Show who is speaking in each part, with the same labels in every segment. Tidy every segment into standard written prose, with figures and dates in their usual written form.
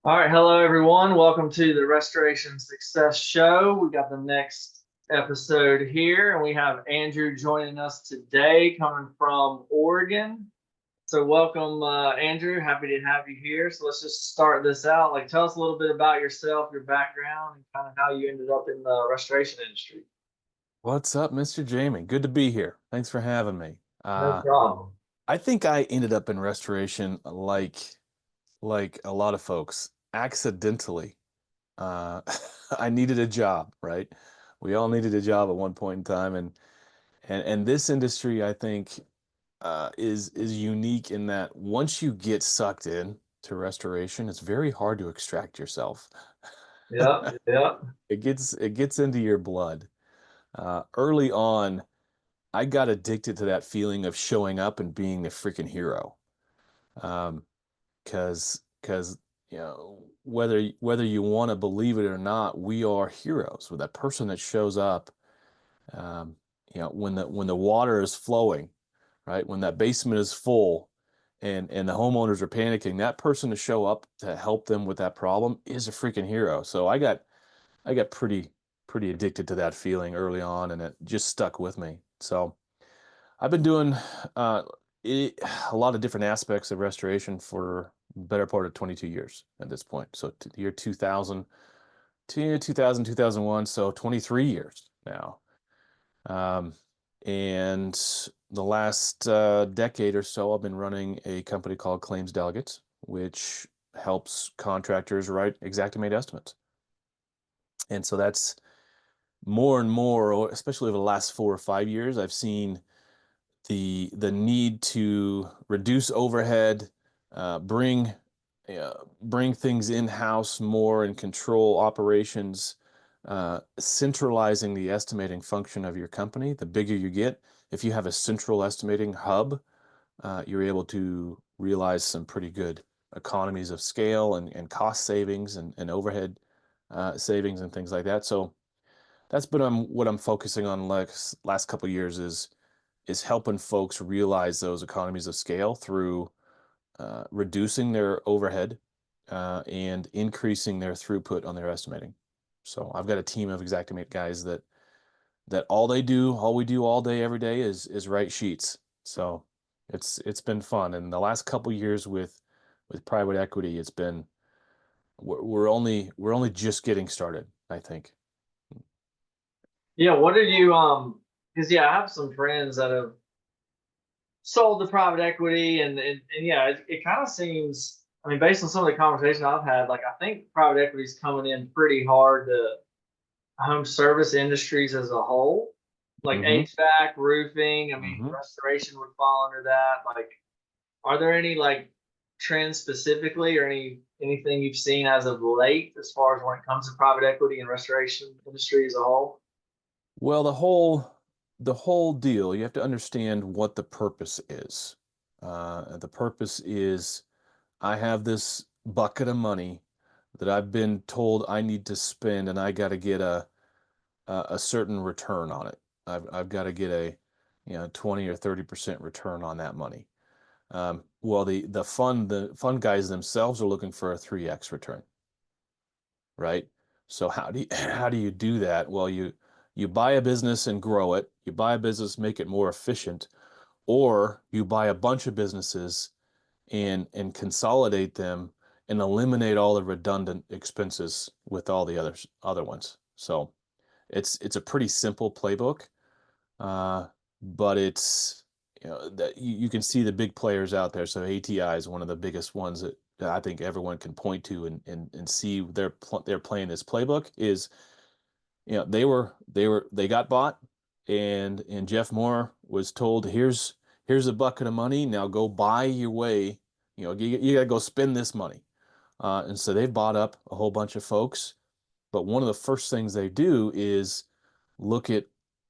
Speaker 1: All right, hello everyone. Welcome to the Restoration Success Show. We got the next episode here, and we have Andrew joining us today, coming from Oregon. So, welcome, Andrew. Happy to have you here. So, let's just start this out. Tell us a little bit about yourself, your background, and kind of how you ended up in the restoration industry.
Speaker 2: What's up, Mr. Jamie? Good to be here. Thanks for having me.
Speaker 1: No problem.
Speaker 2: I think I ended up in restoration like a lot of folks accidentally. Uh, I needed a job, right? We all needed a job at one point in time, and this industry, I think, is unique in that once you get sucked in to restoration, it's very hard to extract yourself.
Speaker 1: Yep, yep.
Speaker 2: It gets into your blood. Early on, I got addicted to that feeling of showing up and being the freaking hero. Um, because whether you want to believe it or not, we are heroes. With that person that shows up, um, when the water is flowing, right? When that basement is full, and the homeowners are panicking, that person to show up to help them with that problem is a freaking hero. So I got pretty addicted to that feeling early on, and it just stuck with me. So. I've been doing uh, it, a lot of different aspects of restoration for the better part of 22 years at this point. So the year 2000 to 2000, 2001, so 23 years now. Um, and the last decade or so, I've been running a company called Claims Delegates, which helps contractors write exact-made estimates. And so that's more and more, especially over the last 4 or 5 years, I've seen the need to reduce overhead, bring bring things in-house more and control operations, centralizing the estimating function of your company. The bigger you get, if you have a central estimating hub, you're able to realize some pretty good economies of scale and cost savings and overhead savings and things like that. So that's been what I'm focusing on last couple of years is helping folks realize those economies of scale through reducing their overhead and increasing their throughput on their estimating. So I've got a team of Xactimate guys that all we do all day, every day is write sheets. So it's been fun. And the last couple years with private equity, it's been we're only just getting started, I think.
Speaker 1: Yeah, what did you because I have some friends that have sold to private equity and yeah, it kind of seems, I mean, based on some of the conversation I've had, I think private equity is coming in pretty hard to home service industries as a whole, like
Speaker 2: Hmm.
Speaker 1: HVAC, roofing. I mean,
Speaker 2: Hmm.
Speaker 1: restoration would fall under that. Are there any trends specifically or anything you've seen as of late as far as when it comes to private equity and restoration industry as a whole?
Speaker 2: Well, the whole deal, you have to understand what the purpose is. The purpose is I have this bucket of money that I've been told I need to spend, and I got to get a certain return on it. I've got to get a 20 or 30% return on that money. Well, the fund guys themselves are looking for a 3x return, right? So how do you do that? Well, you buy a business and grow it. You buy a business, make it more efficient, or you buy a bunch of businesses and consolidate them and eliminate all the redundant expenses with all the other ones. So it's a pretty simple playbook, uh, but it's that you can see the big players out there. So ATI is one of the biggest ones that I think everyone can point to and see they're playing this playbook is they got bought, and Jeff Moore was told, here's a bucket of money, now go buy your way, you got to go spend this money. And so they've bought up a whole bunch of folks, but one of the first things they do is look at,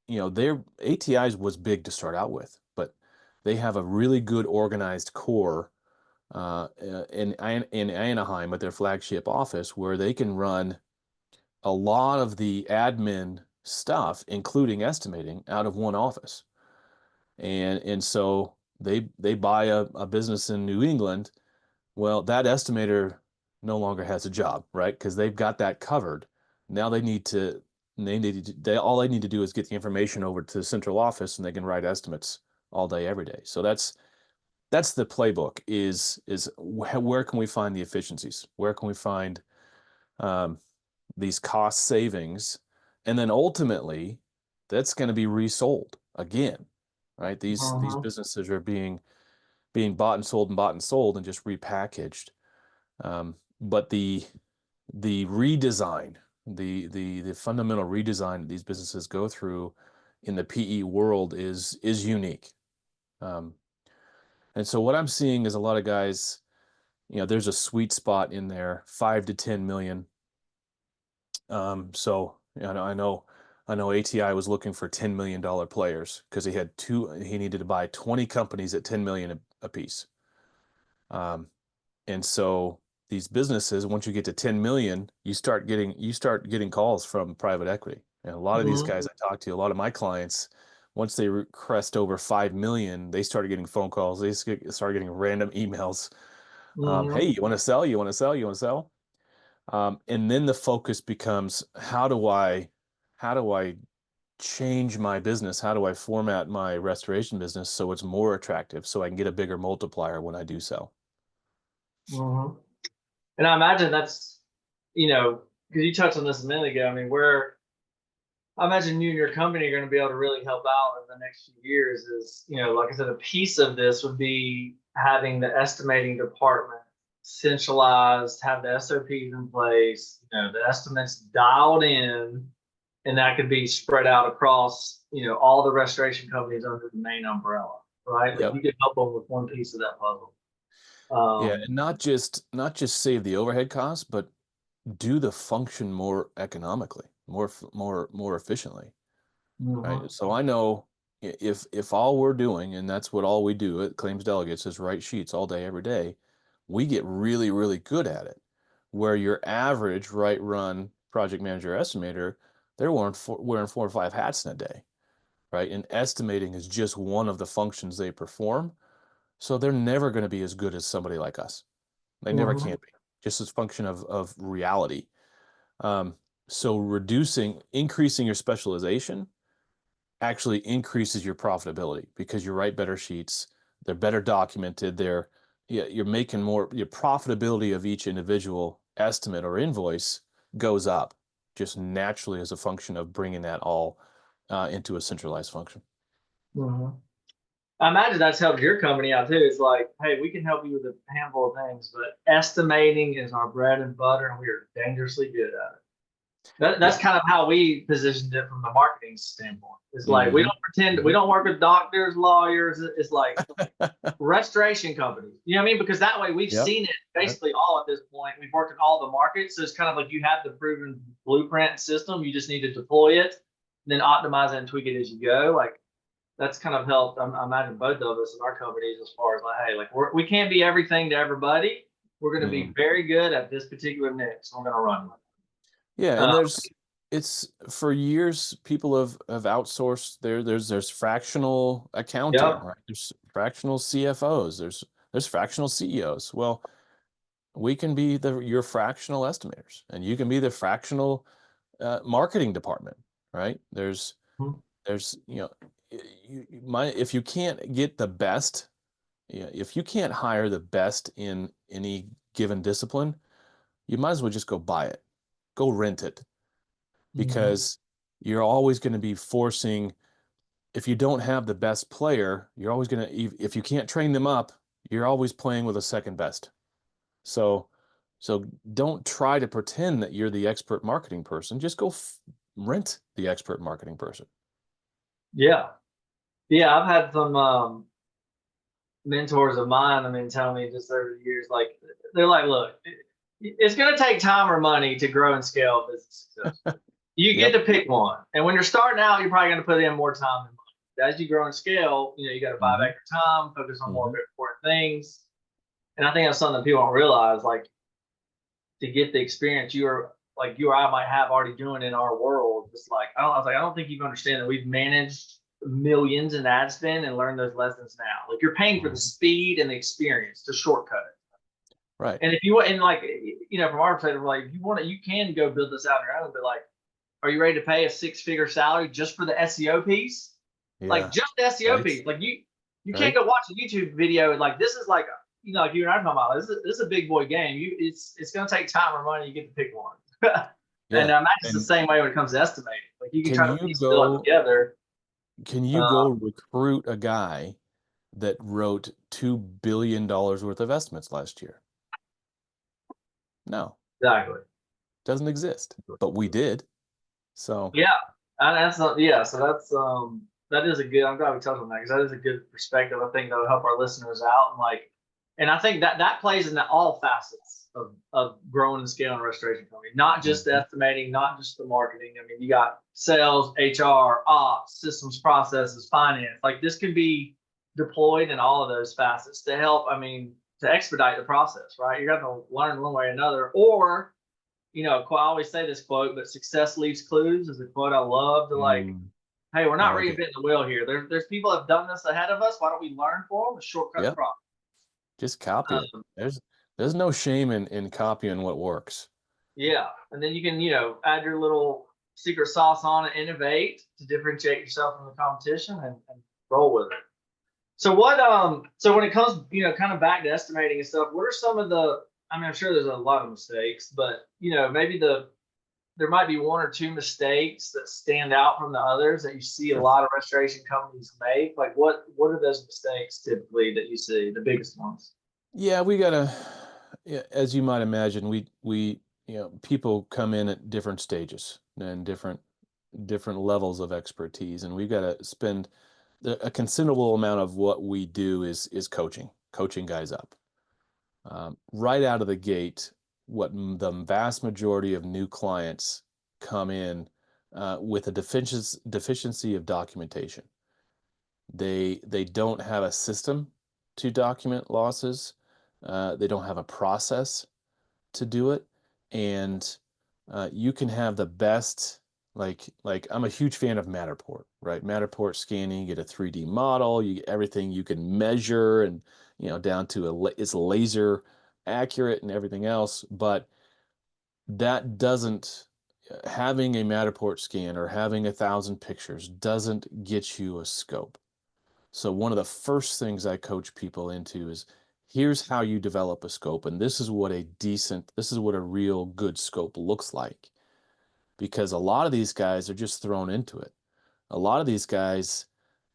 Speaker 2: their ATIs was big to start out with, but they have a really good organized core in Anaheim at their flagship office where they can run a lot of the admin stuff, including estimating, out of one office. And so they buy a business in New England. Well, that estimator no longer has a job, right? Because they've got that covered. Now all they need to do is get the information over to the central office, and they can write estimates all day, every day. So that's the playbook. Is where can we find the efficiencies? Where can we find these cost savings? And then ultimately, that's going to be resold again, right? These businesses are being bought and sold and bought and sold and just repackaged. But the redesign, the fundamental redesign that these businesses go through in the PE world is unique. And so what I'm seeing is a lot of guys, there's a sweet spot in there, 5 to 10 million. So I know ATI was looking for $10 million players because he needed to buy 20 companies at 10 million a piece. And so these businesses, once you get to 10 million, you start getting calls from private equity. And a lot of these guys I talk to, a lot of my clients, once they crest over 5 million, they started getting phone calls. They start getting random emails. Hey, you want to sell? You want to sell? You want to sell? And then the focus becomes, how do I change my business? How do I format my restoration business so it's more attractive, so I can get a bigger multiplier when I do sell?
Speaker 1: And I imagine that's, because you touched on this a minute ago. I mean, I imagine you and your company are going to be able to really help out in the next few years is, like I said, a piece of this would be having the estimating department centralized, have the SOPs in place, the estimates dialed in, and that could be spread out across, all the restoration companies under the main umbrella, right? Like you could help them with one piece of that puzzle.
Speaker 2: And not just save the overhead costs, but do the function more economically, more efficiently, right? So I know if all we're doing, and that's what all we do at Claims Delegates, is write sheets all day, every day, we get really, really good at it. Where your average run project manager estimator, they're wearing 4 or 5 hats in a day, right? And estimating is just one of the functions they perform. So they're never going to be as good as somebody like us. They never can be, just as a function of reality. So increasing your specialization actually increases your profitability because you write better sheets, they're better documented, you're making more, your profitability of each individual estimate or invoice goes up just naturally as a function of bringing that all into a centralized function.
Speaker 1: I imagine that's helped your company out too. It's like, hey, we can help you with a handful of things, but estimating is our bread and butter, and we are dangerously good at it. That's kind of how we positioned it from the marketing standpoint. It's like we don't pretend, we don't work with doctors, lawyers. It's like restoration companies. You know what I mean? Because that way we've seen it basically all at this point. We've worked in all the markets. So it's kind of like you have the proven blueprint system. You just need to deploy it, then optimize it and tweak it as you go. Like that's kind of helped. I imagine both of us in our companies as far as like, hey, like we can't be everything to everybody. We're going to be very good at this particular niche. So we're going to run with it.
Speaker 2: Yeah, and it's for years people have outsourced there's fractional accounting, right? There's fractional CFOs, there's fractional CEOs. Well, we can be your fractional estimators, and you can be the fractional marketing department, right? There's if you can't get the best, if you can't hire the best in any given discipline, you might as well just go buy it, go rent it, because you're always going to be forcing. If you don't have the best player, you're always going to, if you can't train them up, you're always playing with a second best. So don't try to pretend that you're the expert marketing person. Just go rent the expert marketing person.
Speaker 1: Yeah. I've had some mentors of mine, I mean, tell me just over the years, like they're like, look, it's going to take time or money to grow and scale business success. You get to pick one. And when you're starting out, you're probably going to put in more time than money. As you grow and scale, you got to buy back your time, focus on more important things. And I think that's something that people don't realize, like to get the experience you or I might have already doing in our world. It's like, I don't think you understand that we've managed millions in ad spend and learned those lessons now. Like you're paying for the speed and the experience to shortcut it.
Speaker 2: Right.
Speaker 1: And if you, and like, from our perspective, like, if you want to, you can go build this out on your own, but like, are you ready to pay a 6-figure salary just for the SEO piece? Like,
Speaker 2: Yeah.
Speaker 1: just the SEO
Speaker 2: Right.
Speaker 1: piece. Like, you can't
Speaker 2: Right.
Speaker 1: go watch a YouTube video and like, this is like, like you and I are talking about, this is a big boy game. It's going to take time or money. You get to pick one. And
Speaker 2: Yeah.
Speaker 1: that's the
Speaker 2: And
Speaker 1: same way when it comes to estimating. Like, you can
Speaker 2: can
Speaker 1: try to
Speaker 2: you
Speaker 1: piece it all
Speaker 2: go
Speaker 1: together.
Speaker 2: can you go recruit a guy that wrote $2 billion worth of estimates last year? No,
Speaker 1: Exactly.
Speaker 2: doesn't exist. But we did. So
Speaker 1: Yeah, and that's yeah. So that is a good. I'm glad we touched on that because that is a good perspective. I think that'll help our listeners out and like, and I think that plays into all facets of growing and scaling a restoration company, not just the
Speaker 2: mhm.
Speaker 1: estimating, not just the marketing. I mean, you got sales, HR, ops, systems, processes, finance. Like, this can be deployed in all of those facets to help. I mean, to expedite the process, right? You're going to learn one way or another, or I always say this quote, but success leaves clues is a quote I love to like,
Speaker 2: Mm,
Speaker 1: hey, we're
Speaker 2: I
Speaker 1: not
Speaker 2: like it.
Speaker 1: reinventing the wheel here. There's people that have done this ahead of us. Why don't we learn from them and shortcut the
Speaker 2: Yep.
Speaker 1: process?
Speaker 2: Just copy it.
Speaker 1: Um,
Speaker 2: There's no shame in copying what works.
Speaker 1: yeah. And then you can, add your little secret sauce on and innovate to differentiate yourself from the competition and roll with it. So when it comes, kind of back to estimating and stuff, what are some of I mean, I'm sure there's a lot of mistakes, but maybe there might be one or two mistakes that stand out from the others that you see a lot of restoration companies make. Like, what are those mistakes typically that you see, the biggest ones?
Speaker 2: Yeah, yeah, as you might imagine, people come in at different stages and different levels of expertise, and we've got to spend a considerable amount of what we do is coaching guys up. Right out of the gate, the vast majority of new clients come in with a deficiency of documentation. They don't have a system to document losses. They don't have a process to do it, and you can have the best. Like I'm a huge fan of Matterport, right? Matterport scanning, you get a 3D model, you get everything you can measure, and down to it's laser accurate and everything else. But that doesn't having a Matterport scan or having 1,000 pictures doesn't get you a scope. So one of the first things I coach people into is here's how you develop a scope, and this is what a real good scope looks like. Because a lot of these guys are just thrown into it. A lot of these guys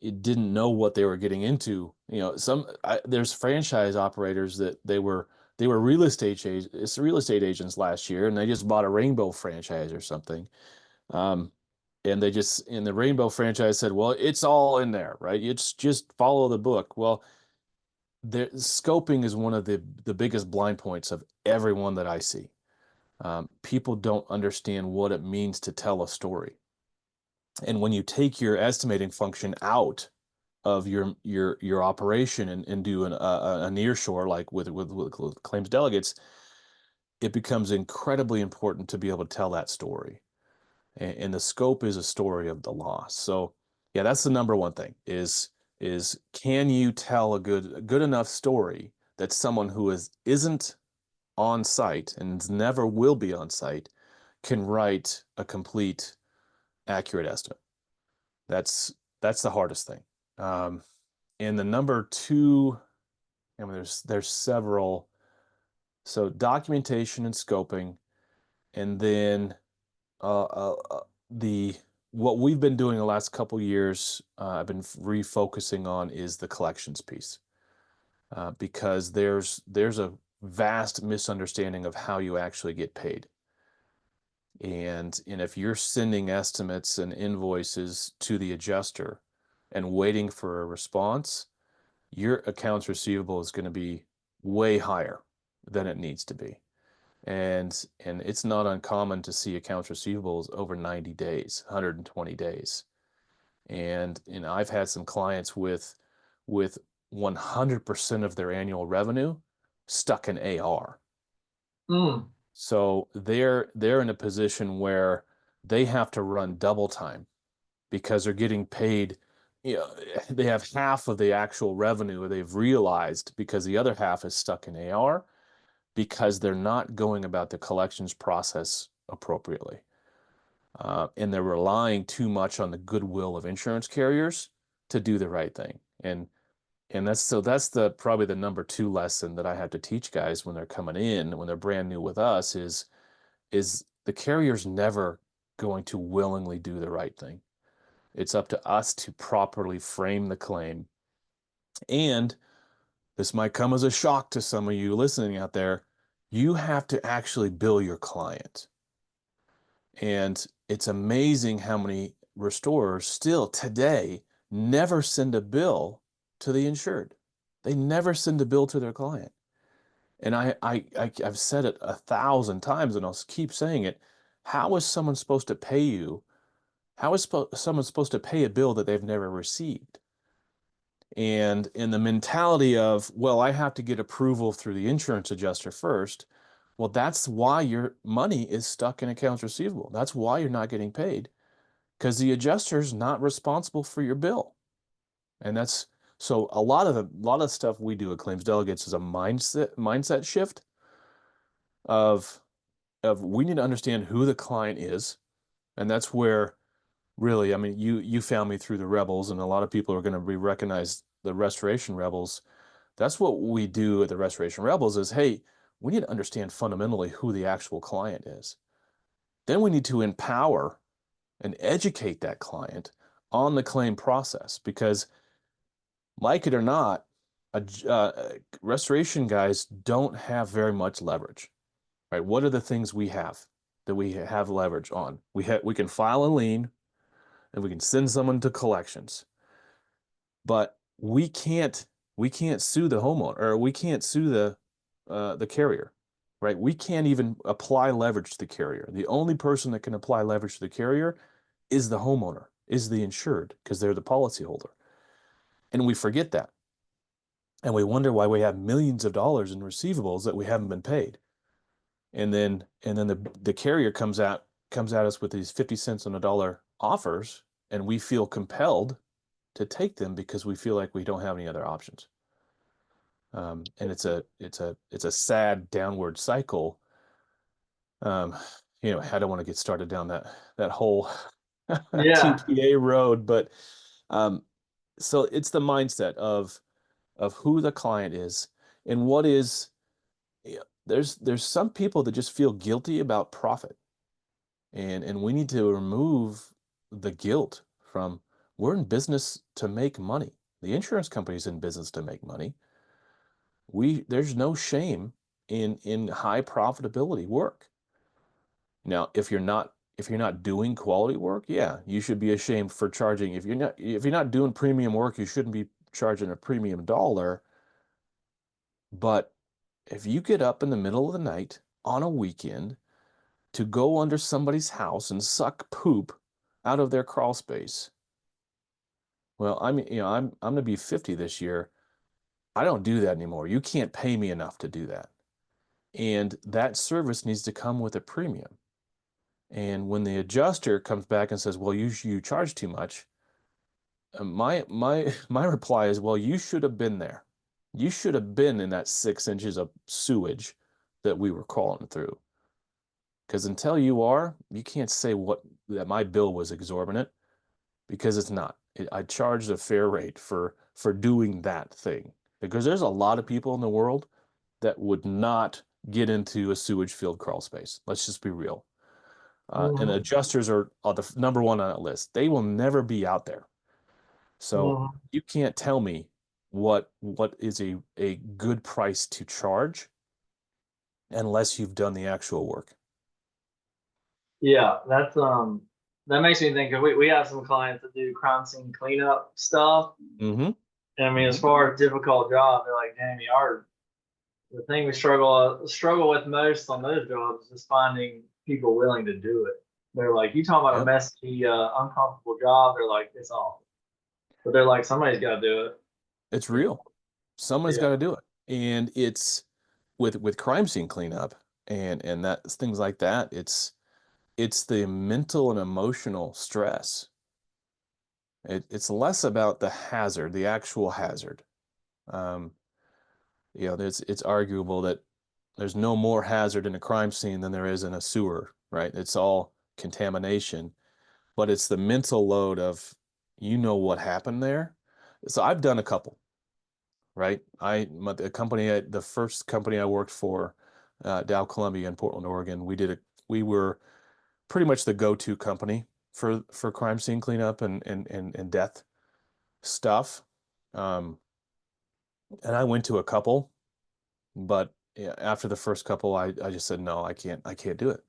Speaker 2: didn't know what they were getting into. There's franchise operators that they were real estate agents last year, and they just bought a Rainbow franchise or something. Um, and they just in the Rainbow franchise said, well, it's all in there, right? It's just follow the book. Well, the scoping is one of the biggest blind points of everyone that I see. People don't understand what it means to tell a story. And when you take your estimating function out of your operation and do a nearshore like with claims delegates, it becomes incredibly important to be able to tell that story. And the scope is a story of the loss. So yeah, that's the number one thing is can you tell a good enough story that someone who isn't on site and never will be on site can write a complete accurate estimate. That's the hardest thing. Um, and the number two, I mean, there's several. So documentation and scoping, and then uh, uh, uh, the what we've been doing the last couple years, I've been refocusing on is the collections piece, because there's a vast misunderstanding of how you actually get paid. And if you're sending estimates and invoices to the adjuster and waiting for a response, your accounts receivable is going to be way higher than it needs to be. And it's not uncommon to see accounts receivables over 90 days, 120 days. And I've had some clients with 100% of their annual revenue stuck in AR.
Speaker 1: Mm.
Speaker 2: So they're in a position where they have to run double time because they're getting paid, they have half of the actual revenue they've realized because the other half is stuck in AR because they're not going about the collections process appropriately. And they're relying too much on the goodwill of insurance carriers to do the right thing. And that's probably the number 2 lesson that I have to teach guys when they're coming in, when they're brand new with us, is the carrier's never going to willingly do the right thing. It's up to us to properly frame the claim. And this might come as a shock to some of you listening out there. You have to actually bill your client. And it's amazing how many restorers still today never send a bill to the insured. They never send a bill to their client. And I've said it 1,000 times, and I'll keep saying it. How is someone supposed to pay you? How is someone supposed to pay a bill that they've never received? And in the mentality of, well, I have to get approval through the insurance adjuster first. Well, that's why your money is stuck in accounts receivable. That's why you're not getting paid, because the adjuster's not responsible for your bill. And that's so a lot of the stuff we do at Claims Delegates is a mindset shift of we need to understand who the client is. And that's where really, I mean, you found me through the Rebels, and a lot of people are going to recognize the Restoration Rebels. That's what we do at the Restoration Rebels is, hey, we need to understand fundamentally who the actual client is. Then we need to empower and educate that client on the claim process, because like it or not, restoration guys don't have very much leverage, right? What are the things we have that we have leverage on? We can file a lien and we can send someone to collections, but we can't sue the homeowner, or we can't sue the carrier, right? We can't even apply leverage to the carrier. The only person that can apply leverage to the carrier is the homeowner, is the insured, because they're the policyholder. And we forget that. And we wonder why we have millions of dollars in receivables that we haven't been paid. And then the carrier comes at us with these 50 cents on a dollar offers, and we feel compelled to take them because we feel like we don't have any other options. And it's a sad downward cycle. You know, I don't want to get started down that whole
Speaker 1: Yeah.
Speaker 2: TPA road, but so it's the mindset of who the client is and what is, there's some people that just feel guilty about profit, and we need to remove the guilt from, we're in business to make money. The insurance company's in business to make money. There's no shame in high profitability work. Now, if you're not doing quality work, yeah, you should be ashamed for charging. If you're not doing premium work, you shouldn't be charging a premium dollar. But if you get up in the middle of the night on a weekend to go under somebody's house and suck poop out of their crawl space, well, I'm going to be 50 this year. I don't do that anymore. You can't pay me enough to do that. And that service needs to come with a premium. And when the adjuster comes back and says, well, you charge too much, my reply is, well, you should have been there. You should have been in that 6 inches of sewage that we were crawling through. Because until you are, you can't say that my bill was exorbitant, because it's not. I charged a fair rate for doing that thing. Because there's a lot of people in the world that would not get into a sewage filled crawl space. Let's just be real. And adjusters are the number one on that list. They will never be out there. So you can't tell me what is a good price to charge unless you've done the actual work.
Speaker 1: Yeah, that makes me think of, we have some clients that do crime scene cleanup stuff.
Speaker 2: Mm-hmm.
Speaker 1: And I mean, as far as difficult job, they're like, Jamie, the thing we struggle with most on those jobs is just finding people willing to do it. They're like, you talking about a
Speaker 2: Yep.
Speaker 1: messy, uncomfortable job? They're like, it's awful, but they're like, somebody's got to do it.
Speaker 2: It's real. Someone's
Speaker 1: Yeah.
Speaker 2: got to do it. And it's with crime scene cleanup and that things like that, it's the mental and emotional stress. It's less about the hazard, the actual hazard. You know, it's arguable that There's no more hazard in a crime scene than there is in a sewer, right? It's all contamination, but it's the mental load of, what happened there. So I've done a couple, right? The first company I worked for, Dow Columbia in Portland, Oregon, we were pretty much the go-to company for crime scene cleanup and death stuff. Um, and I went to a couple, but yeah, after the first couple, I just said, no, I can't do it.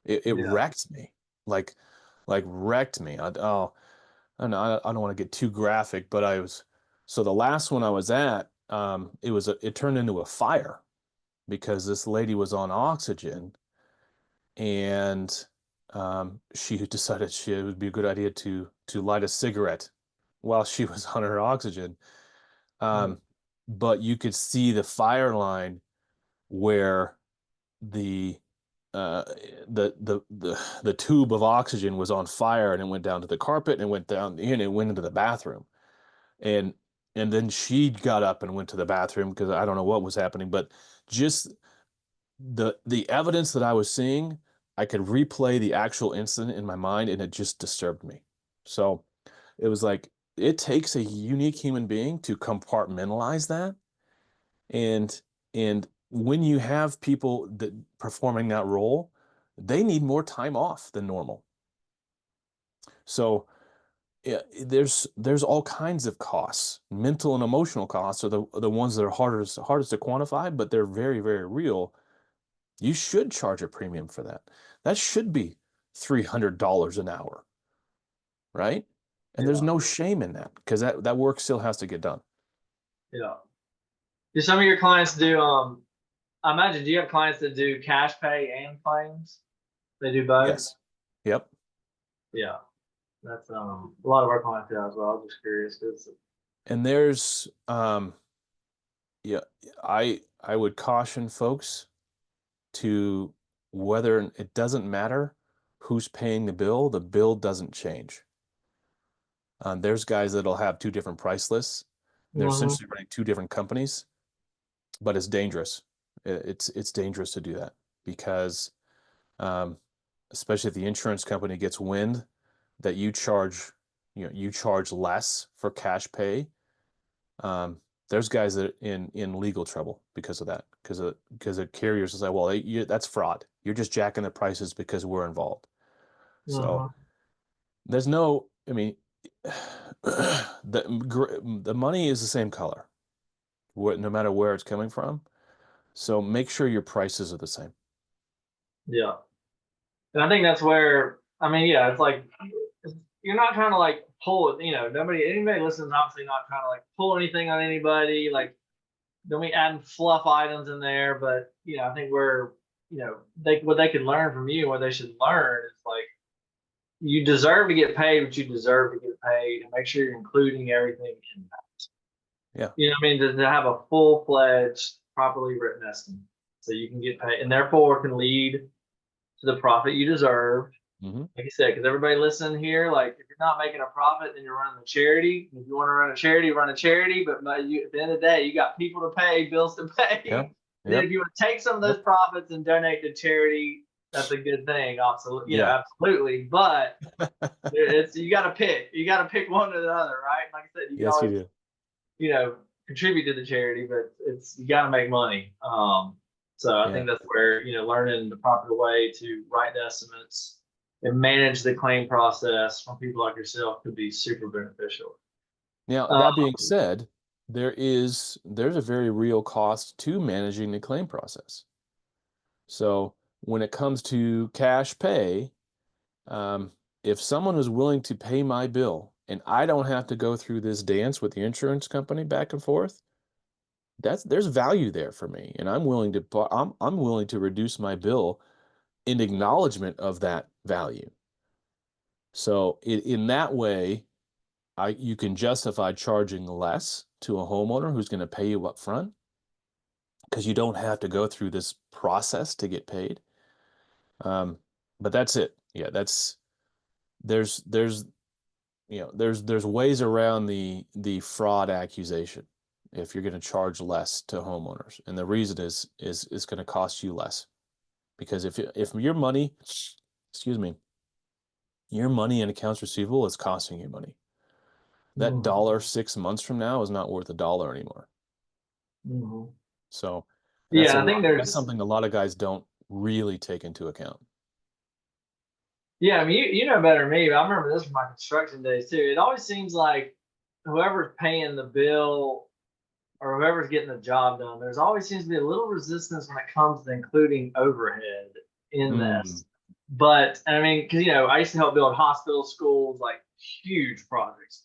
Speaker 2: It
Speaker 1: Yeah.
Speaker 2: wrecked me, like wrecked me. I don't want to get too graphic, but so the last one I was at, it turned into a fire because this lady was on oxygen, and she decided it would be a good idea to light a cigarette while she was on her oxygen.
Speaker 1: Hmm.
Speaker 2: Um, but you could see the fire line where the uh, the tube of oxygen was on fire, and it went down to the carpet, and it went down and it went into the bathroom. And then she got up and went to the bathroom because I don't know what was happening, but just the evidence that I was seeing, I could replay the actual incident in my mind, and it just disturbed me. So it was like it takes a unique human being to compartmentalize that. And when you have people that performing that role, they need more time off than normal. So yeah, there's all kinds of costs. Mental and emotional costs are the ones that are hardest to quantify, but they're very, very real. You should charge a premium for that. That should be $300 an hour, right? And there's
Speaker 1: Yeah.
Speaker 2: no shame in that because that work still has to get done.
Speaker 1: Yeah. Do some of your clients do, I imagine, do you have clients that do cash pay and claims? They do both?
Speaker 2: Yes. Yep.
Speaker 1: Yeah. That's, a lot of our clients do as well. I was just curious. 'Cause,
Speaker 2: And there's yeah, I would caution folks to whether it doesn't matter who's paying the bill doesn't change. There's guys that'll have two different price lists. They're
Speaker 1: mhm.
Speaker 2: essentially running two different companies, but it's dangerous. It's dangerous to do that because, um, especially if the insurance company gets wind that you charge less for cash pay. There's guys that are in legal trouble because of that, because the carriers will say, well, that's fraud. You're just jacking the prices because we're involved. So
Speaker 1: Mhm.
Speaker 2: there's no, I mean, the money is the same color, no matter where it's coming from. So make sure your prices are the same.
Speaker 1: Yeah. And I think that's where, I mean, yeah, it's like you're not trying to like pull it, anybody listens, obviously not trying to like pull anything on anybody. Like, don't be adding fluff items in there. But, I think what they can learn from you, what they should learn is like, you deserve to get paid what you deserve to get paid, and make sure you're including everything in that.
Speaker 2: Yeah.
Speaker 1: You know what I mean? To have a full fledged, properly written estimate so you can get paid, and therefore can lead to the profit you deserve.
Speaker 2: Hmm.
Speaker 1: Like I said, because everybody listening here, like if you're not making a profit, then you're running a charity. If you want to run a charity, run a charity. But at the end of the day, you got people to pay, bills to pay.
Speaker 2: Yep.
Speaker 1: And then if
Speaker 2: Yep.
Speaker 1: you want to take some of those
Speaker 2: Yep.
Speaker 1: profits and donate to charity, that's a good thing. Absolutely,
Speaker 2: Yeah.
Speaker 1: absolutely. But it's you got to pick. You got to pick one or the other, right? Like I said, you can
Speaker 2: Yes, you
Speaker 1: always
Speaker 2: do.
Speaker 1: contribute to the charity, but you got to make money. So I
Speaker 2: Yeah.
Speaker 1: think that's where learning the proper way to write the estimates and manage the claim process from people like yourself could be super beneficial.
Speaker 2: Now,
Speaker 1: Um,
Speaker 2: that being said, there's a very real cost to managing the claim process. So when it comes to cash pay, um, if someone is willing to pay my bill and I don't have to go through this dance with the insurance company back and forth, there's value there for me, and I'm willing to reduce my bill in acknowledgement of that value. So in that way, you can justify charging less to a homeowner who's going to pay you up front because you don't have to go through this process to get paid. Um, but that's it. Yeah, there's there's ways around the fraud accusation. if you're going to charge less to homeowners. And the reason is going to cost you less. Because if your money, excuse me, your money in accounts receivable is costing you money, that
Speaker 1: Mhm.
Speaker 2: dollar 6 months from now is not worth a dollar anymore.
Speaker 1: Mhm.
Speaker 2: So
Speaker 1: Yeah, I think
Speaker 2: that's
Speaker 1: there's,
Speaker 2: something a lot of guys don't really take into account.
Speaker 1: yeah, I mean, you know better than me, but I remember this from my construction days too. It always seems like whoever's paying the bill or whoever's getting the job done, there's always seems to be a little resistance when it comes to including overhead in
Speaker 2: Mm,
Speaker 1: this. But I mean, because I used to help build hospitals, schools, like huge projects.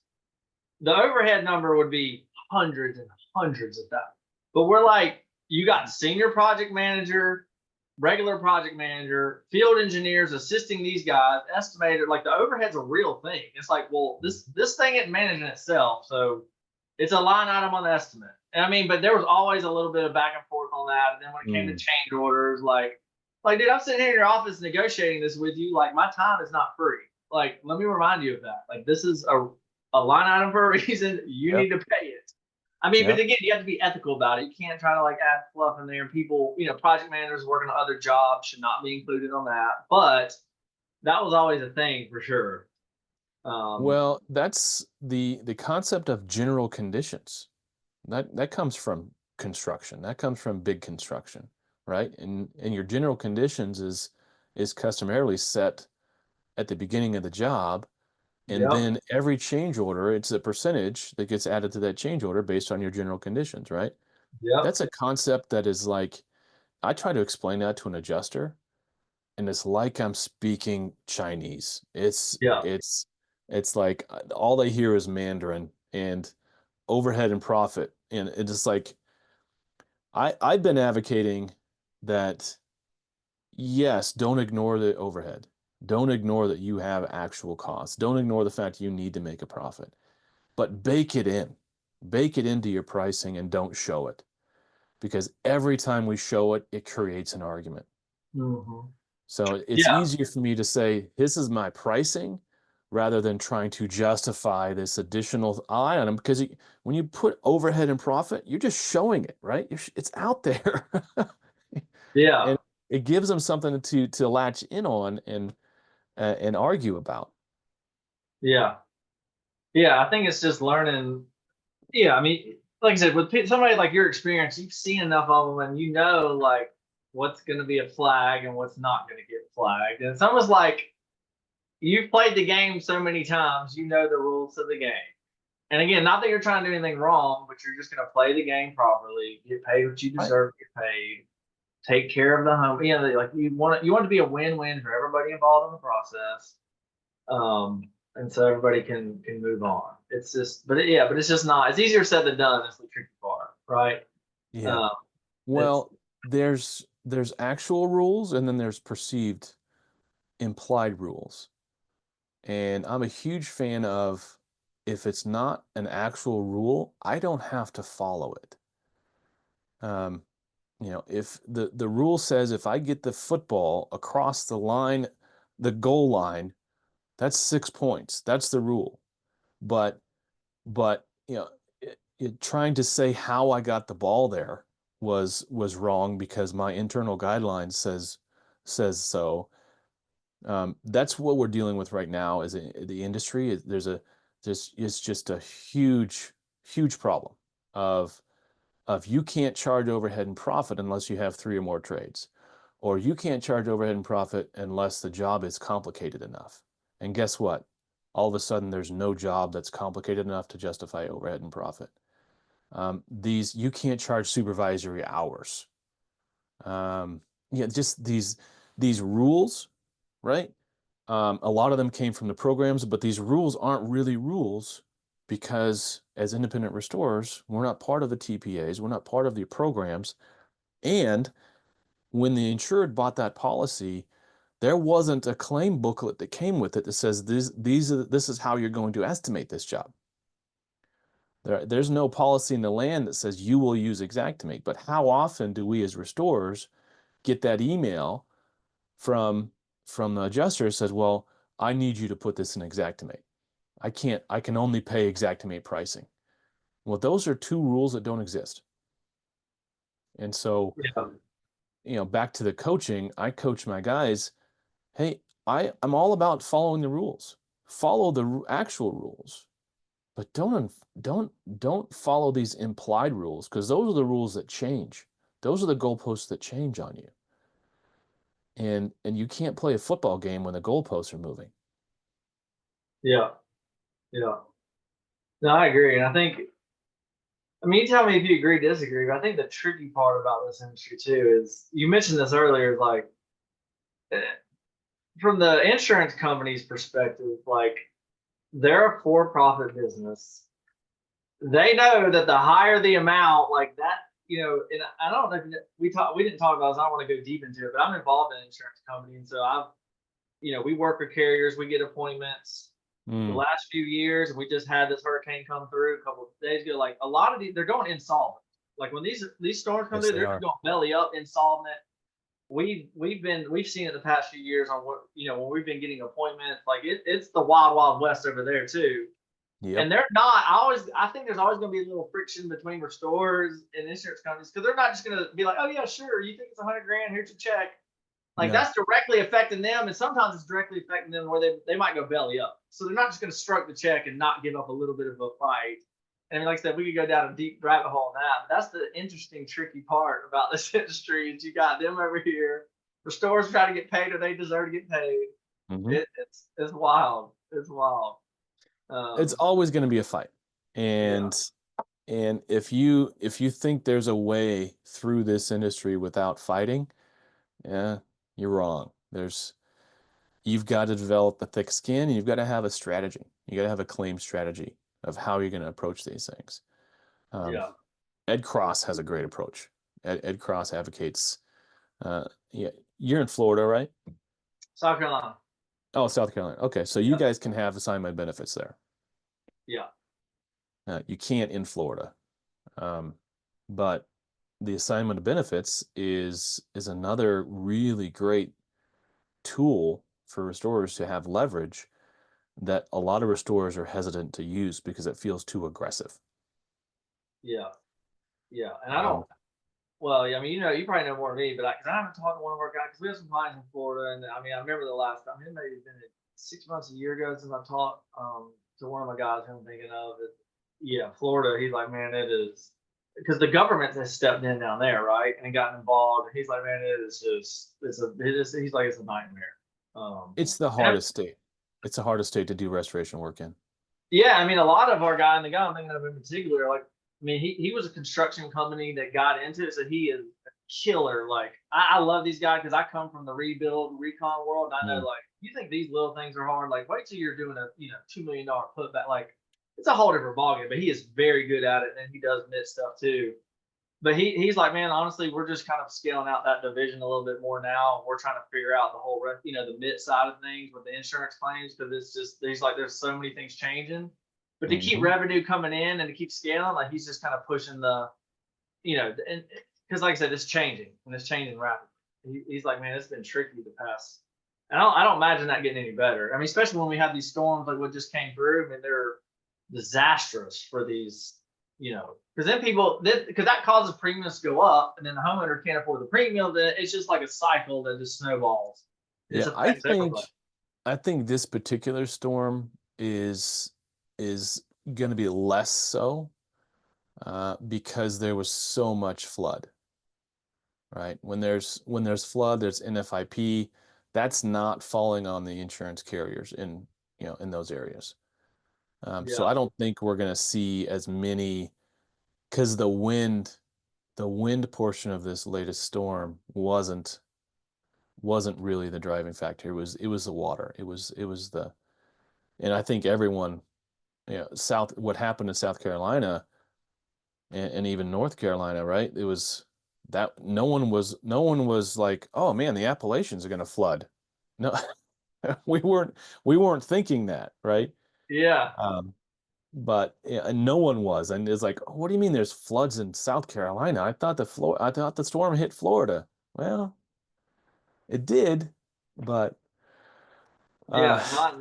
Speaker 1: The overhead number would be hundreds and hundreds of thousands. But we're like, you got senior project manager, regular project manager, field engineers assisting these guys, estimator. Like the overhead's a real thing. It's like, well, this thing isn't managing itself, so it's a line item on the estimate. And I mean, but there was always a little bit of back and forth on that. And then when it came to
Speaker 2: mm,
Speaker 1: change orders, like, dude, I'm sitting here in your office negotiating this with you. Like, my time is not free. Like, let me remind you of that. Like, this is a line item for a reason. You
Speaker 2: yep,
Speaker 1: need to pay it. I mean, but
Speaker 2: yep.
Speaker 1: again, you have to be ethical about it. You can't try to like add fluff in there. People, project managers working on other jobs should not be included on that. But that was always a thing for sure. Um,
Speaker 2: Well, that's the concept of general conditions. That comes from construction. That comes from big construction, right? And your general conditions is customarily set at the beginning of the job, and
Speaker 1: yep,
Speaker 2: then every change order, it's a percentage that gets added to that change order based on your general conditions, right?
Speaker 1: yep,
Speaker 2: That's a concept that is like, I try to explain that to an adjuster, and it's like I'm speaking Chinese.
Speaker 1: yeah,
Speaker 2: It's like all they hear is Mandarin and overhead and profit. And it's just like I've been advocating that, yes, don't ignore the overhead. Don't ignore that you have actual costs. Don't ignore the fact you need to make a profit. But bake it in. Bake it into your pricing and don't show it. Because every time we show it, it creates an argument.
Speaker 1: hmm,
Speaker 2: So it's
Speaker 1: yeah,
Speaker 2: easier for me to say, this is my pricing rather than trying to justify this additional line item. Because when you put overhead and profit, you're just showing it, right? It's out there.
Speaker 1: yeah,
Speaker 2: And it gives them something to latch in on and argue about.
Speaker 1: yeah, yeah. I think it's just learning. Yeah, I mean, like I said, with somebody like your experience, you've seen enough of them, and you know like what's going to be a flag and what's not going to get flagged. And it's almost like you've played the game so many times, you know the rules of the game. And again, not that you're trying to do anything wrong, but you're just going to play the game properly, get paid what you
Speaker 2: Right.
Speaker 1: deserve to get paid, take care of the home. Like you want it to be a win-win for everybody involved in the process. And so everybody can move on. It's just, but it's just not. It's easier said than done. That's the tricky part, right?
Speaker 2: Yeah.
Speaker 1: Um, it's
Speaker 2: Well, there's actual rules and then there's perceived implied rules. And I'm a huge fan of, if it's not an actual rule, I don't have to follow it. Um, if the rule says if I get the football across the line, the goal line, that's 6 points. That's the rule. But but trying to say how I got the ball there was wrong because my internal guidelines says so. That's what we're dealing with right now as the industry. There's it's just a huge problem of you can't charge overhead and profit unless you have three or more trades, or you can't charge overhead and profit unless the job is complicated enough. And guess what? All of a sudden, there's no job that's complicated enough to justify overhead and profit. These you can't charge supervisory hours. Just these rules, right? A lot of them came from the programs, but these rules aren't really rules because as independent restorers, we're not part of the TPAs, we're not part of the programs. And when the insured bought that policy, there wasn't a claim booklet that came with it that says this is how you're going to estimate this job. There's no policy in the land that says you will use Xactimate. But how often do we as restorers get that email from the adjuster that says, well, I need you to put this in Xactimate. I can only pay Xactimate pricing. Well, those are two rules that don't exist. And so,
Speaker 1: Yeah.
Speaker 2: back to the coaching, I coach my guys, hey, I'm all about following the rules. Follow the actual rules, but don't follow these implied rules, because those are the rules that change. Those are the goalposts that change on you. And you can't play a football game when the goalposts are moving.
Speaker 1: Yeah. Yeah. No, I agree. And I think, I mean, you tell me if you agree, disagree, but I think the tricky part about this industry too is you mentioned this earlier, like eh, from the insurance company's perspective, like they're a for-profit business. They know that the higher the amount, like that, and I don't know if we didn't talk about this. I don't want to go deep into it, but I'm involved in an insurance company. And so we work with carriers, we get appointments. The
Speaker 2: Mm,
Speaker 1: last few years, we just had this hurricane come through a couple of days ago. Like a lot of these, they're going insolvent. Like when these storms come
Speaker 2: yes,
Speaker 1: through,
Speaker 2: they
Speaker 1: they're just
Speaker 2: are.
Speaker 1: going belly up insolvent. We've seen it the past few years on what when we've been getting appointments. Like it's the wild west over there too.
Speaker 2: Yep.
Speaker 1: And they're not. I think there's always going to be a little friction between restorers and insurance companies because they're not just going to be like, oh yeah, sure, you think it's $100,000, here's your check. Like
Speaker 2: No.
Speaker 1: that's directly affecting them, and sometimes it's directly affecting them where they might go belly up. So they're not just going to stroke the check and not give up a little bit of a fight. And like I said, we could go down a deep rabbit hole on that. But that's the interesting, tricky part about this industry is you got them over here. Restorers try to get paid, or they deserve to get paid.
Speaker 2: Hmm.
Speaker 1: It's wild. It's wild.
Speaker 2: It's
Speaker 1: Um,
Speaker 2: always going to be a fight.
Speaker 1: yeah,
Speaker 2: And if you think there's a way through this industry without fighting, yeah, you're wrong. You've got to develop a thick skin, and you've got to have a strategy. You got to have a claim strategy of how you're going to approach these things. Um,
Speaker 1: yeah.
Speaker 2: Ed Cross has a great approach. Ed Cross advocates. Yeah, you're in Florida, right?
Speaker 1: South Carolina.
Speaker 2: Oh, South Carolina. Okay, so you
Speaker 1: Yeah,
Speaker 2: guys can have assignment benefits there.
Speaker 1: yeah,
Speaker 2: You can't in Florida. Um, but the assignment of benefits is another really great tool for restorers to have leverage that a lot of restorers are hesitant to use because it feels too aggressive.
Speaker 1: yeah, yeah. And I
Speaker 2: Um,
Speaker 1: don't. Well, yeah, I mean, you probably know more than me, but because I haven't talked to one of our guys, because we have some clients in Florida, and I mean, I remember the last time, it maybe been 6 months, a year ago since I talked to one of my guys who I'm thinking of. Yeah, Florida, he's like, man, it is because the government has stepped in down there, right, and gotten involved. And he's like, man, it is just he's like, it's a nightmare. Um,
Speaker 2: it's the
Speaker 1: and
Speaker 2: hardest state. It's the hardest state to do restoration work in.
Speaker 1: Yeah, I mean, a lot of our guy and the guy I'm thinking of in particular, like, I mean, he was a construction company that got into it, so he is a killer. Like, I love these guys because I come from the rebuild recon world, and I know,
Speaker 2: Mm.
Speaker 1: like, you think these little things are hard. Like, wait till you're doing a $2 million putback. Like, it's a whole different ballgame. But he is very good at it, and he does mid stuff too. But he's like, man, honestly, we're just kind of scaling out that division a little bit more now. We're trying to figure out the whole rest, the mid side of things with the insurance claims because it's just he's like, there's so many things changing. But to keep
Speaker 2: Hmm.
Speaker 1: revenue coming in and to keep scaling, like he's just kind of pushing and because like I said, it's changing and it's changing rapidly. He's like, man, it's been tricky the past. I don't imagine that getting any better. I mean, especially when we have these storms like what just came through. I mean, they're disastrous for these, because then because that causes premiums to go up, and then the homeowner can't afford the premium. Then it's just like a cycle that just snowballs. It
Speaker 2: Yeah, I
Speaker 1: affects everybody.
Speaker 2: think I think this particular storm is going to be less so because there was so much flood, right? When there's flood, there's NFIP. That's not falling on the insurance carriers in those areas. So
Speaker 1: Yeah,
Speaker 2: I don't think we're going to see as many because the wind portion of this latest storm wasn't really the driving factor. It was the water. It was the and I think everyone, what happened in South Carolina and even North Carolina, right? It was that no one was like, oh man, the Appalachians are going to flood. No, we weren't thinking that, right?
Speaker 1: yeah,
Speaker 2: Um, but yeah, and no one was, and it's like, what do you mean there's floods in South Carolina? I thought the storm hit Florida. Well, it did, but uh,
Speaker 1: yeah. Not.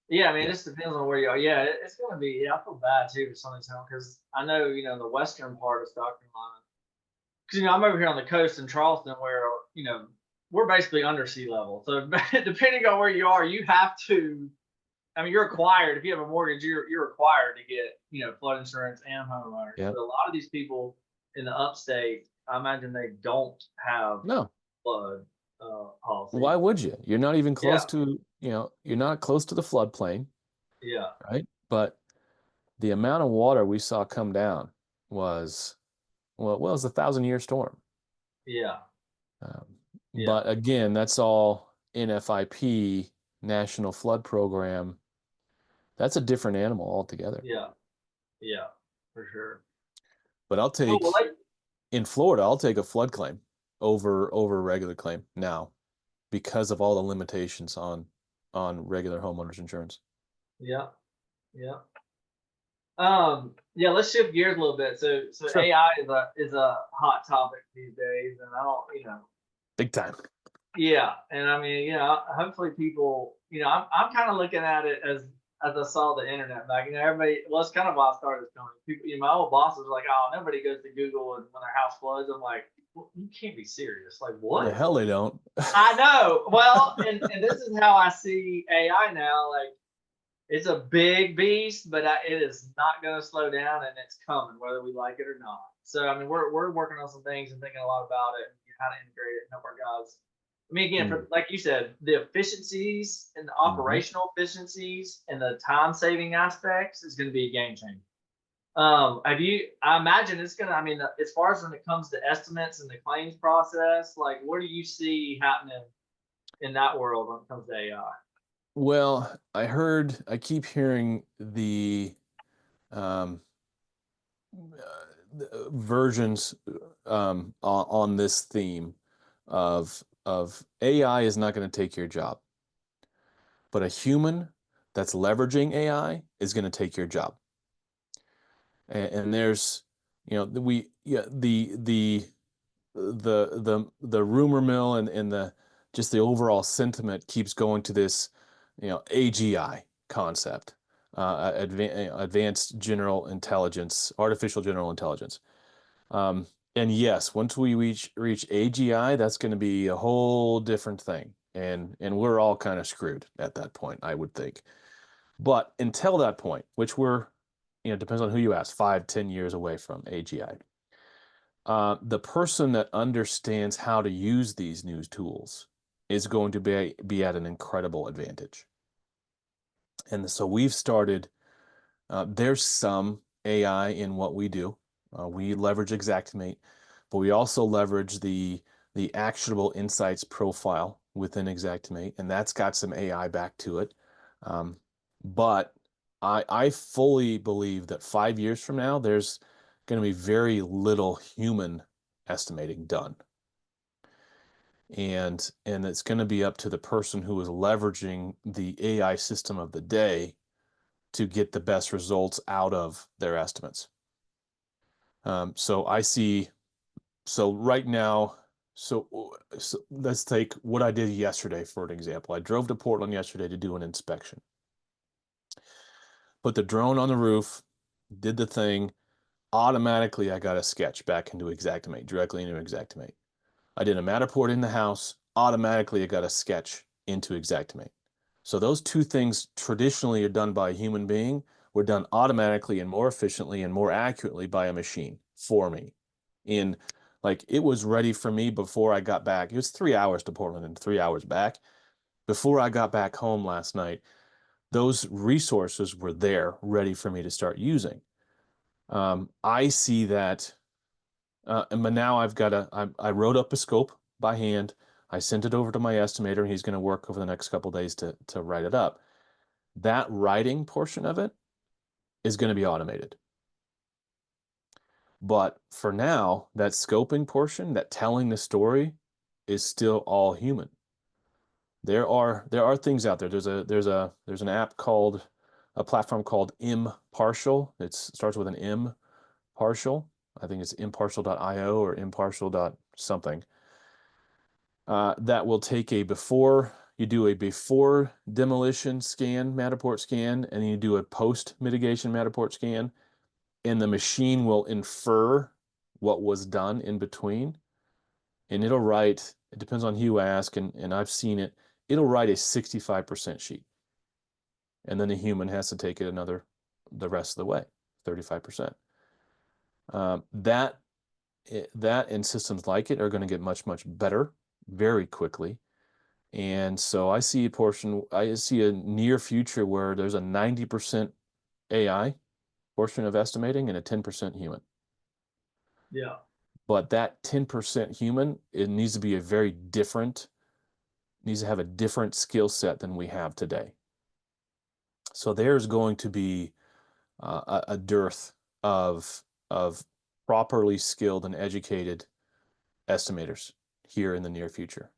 Speaker 1: Yeah, I mean, it
Speaker 2: Yeah.
Speaker 1: just depends on where you are. Yeah, it's going to be. Yeah, I feel bad too for some of these homes because I know the western part of South Carolina. Because I'm over here on the coast in Charleston, where we're basically under sea level. So depending on where you are, you have to. I mean, you're required if you have a mortgage, you're required to get flood insurance and homeowners.
Speaker 2: Yeah.
Speaker 1: But a lot of these people in the upstate, I imagine they don't have
Speaker 2: No.
Speaker 1: flood policies.
Speaker 2: Why would you? You're not even
Speaker 1: Yeah,
Speaker 2: close to, you're not close to the floodplain,
Speaker 1: yeah,
Speaker 2: right? But the amount of water we saw come down was, well, it was a 1,000-year storm.
Speaker 1: yeah,
Speaker 2: Um,
Speaker 1: yeah,
Speaker 2: but again, that's all NFIP, National Flood Program. That's a different animal altogether.
Speaker 1: yeah, yeah, for sure.
Speaker 2: But
Speaker 1: Oh well,
Speaker 2: in Florida, I'll take a flood claim over a regular claim now because of all the limitations on regular homeowners insurance.
Speaker 1: yeah, yeah. Yeah, let's shift gears a little bit. So
Speaker 2: Sure.
Speaker 1: AI is a hot topic these days, and I don't,
Speaker 2: Big time.
Speaker 1: yeah, and I mean, hopefully people, I'm kind of looking at it as I saw the internet back. Everybody. Well, it's kind of why I started this company. People, my old bosses were like, "Oh, nobody goes to Google when their house floods." I'm like, well, "You can't be serious! Like,
Speaker 2: The
Speaker 1: what?"
Speaker 2: hell they don't.
Speaker 1: I know. Well, and this is how I see AI now. Like, it's a big beast, but it is not going to slow down, and it's coming, whether we like it or not. So, I mean, we're working on some things and thinking a lot about it, and how to integrate it and help our guys. I mean, again,
Speaker 2: Mm.
Speaker 1: for like you said, the efficiencies and the
Speaker 2: Mhm.
Speaker 1: operational efficiencies and the time saving aspects is going to be a game changer. Have you? I imagine it's gonna. I mean, as far as when it comes to estimates and the claims process, like, what do you see happening in that world when it comes to AI?
Speaker 2: Well, I keep hearing um, the versions on this theme of AI is not going to take your job, but a human that's leveraging AI is going to take your job. And there's, we, yeah, the rumor mill and the just the overall sentiment keeps going to this, AGI concept, advanced general intelligence, artificial general intelligence. And yes, once we reach AGI, that's going to be a whole different thing, and we're all kind of screwed at that point, I would think. But until that point, which we're, depends on who you ask, 5, 10 years away from AGI, the person that understands how to use these new tools is going to be at an incredible advantage. And so we've started, there's some AI in what we do. We leverage Xactimate, but we also leverage the actionable insights profile within Xactimate, and that's got some AI back to it. But I fully believe that 5 years from now, there's going to be very little human estimating done. And it's going to be up to the person who is leveraging the AI system of the day to get the best results out of their estimates. So I see, so right now, so let's take what I did yesterday for an example. I drove to Portland yesterday to do an inspection. Put the drone on the roof, did the thing. Automatically, I got a sketch back into Xactimate, directly into Xactimate. I did a Matterport in the house. Automatically, I got a sketch into Xactimate. So those two things traditionally are done by a human being were done automatically and more efficiently and more accurately by a machine for me. In like it was ready for me before I got back. It was 3 hours to Portland and 3 hours back. Before I got back home last night, those resources were there ready for me to start using. I see that, but now I wrote up a scope by hand. I sent it over to my estimator, and he's going to work over the next couple of days to write it up. That writing portion of it is going to be automated. But for now, that scoping portion, that telling the story, is still all human. There are things out there. There's an app called a platform called Impartial. It starts with an M, partial. I think it's impartial.io or impartial dot something. That will take a before You do a before demolition scan, Matterport scan, and then you do a post mitigation Matterport scan, and the machine will infer what was done in between. And it'll write, it depends on who you ask, and I've seen it, it'll write a 65% sheet. And then the human has to take it the rest of the way, 35%. That and systems like it are going to get much, much better very quickly. And so I see a near future where there's a 90% AI portion of estimating and a 10% human.
Speaker 1: Yeah.
Speaker 2: But that 10% human, it needs to be needs to have a different skill set than we have today. So there's going to be a dearth of properly skilled and educated estimators here in the near future.